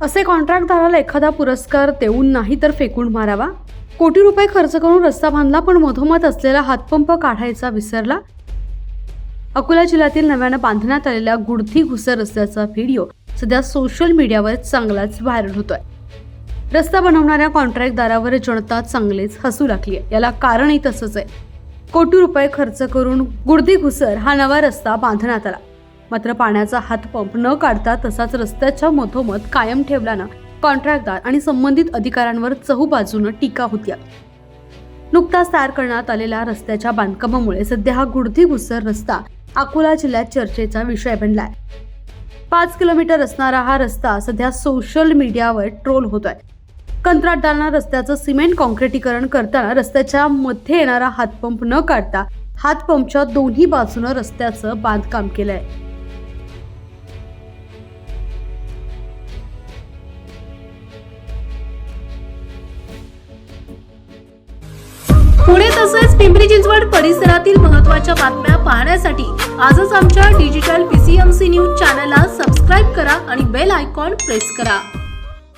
असे कॉन्ट्रॅक्टदाराला एखादा पुरस्कार देऊन नाही तर फेकून मारावा। कोटी रुपये खर्च करून रस्ता बांधला पण मधोमध असलेला हातपंप काढायचा विसरला। अकोला जिल्ह्यातील नव्याने बांधण्यात आलेल्या गुडथी घुसर रस्त्याचा व्हिडिओ सध्या सोशल मीडियावर चांगलाच व्हायरल होतोय। रस्ता बनवणाऱ्या कॉन्ट्रॅक्टदारावर जनता चांगलीच हसू लागली आहे। याला कारणही तसंच आहे। कोटी रुपये खर्च करून गुडथी घुसर हा नवा रस्ता बांधण्यात आला, मात्र पाण्याचा हातपंप न काढता तसाच रस्त्याच्या मधोमध कायम ठेवल्यानं कॉन्ट्रॅक्टदार आणि संबंधित अधिकाऱ्यांवर चहूबाजूनं टीका होती। नुकताच तयार करण्यात आलेल्या रस्त्याच्या बांधकामामुळे सध्या हा गुडथी घुसर रस्ता अकोला जिल्ह्यात चर्चेचा विषय बनलाय। 5 किलोमीटर असणारा हा रस्ता सध्या सोशल मीडियावर ट्रोल होतोय। कंत्राटदारांना रस्त्याचं सिमेंट कॉन्क्रिटीकरण करताना रस्त्याच्या मध्ये येणारा हातपंप न काढता हातपंपच्या दोन्ही बाजूनं रस्त्याचं बांधकाम केलंय। पुणे तसेच पिंपरी चिंचवड परिसरातील महत्त्वाच्या बातम्या पाहण्यासाठी आजच आमच्या डिजिटल PCMC न्यूज चॅनलला सबस्क्राइब करा आणि बेल आयकॉन प्रेस करा।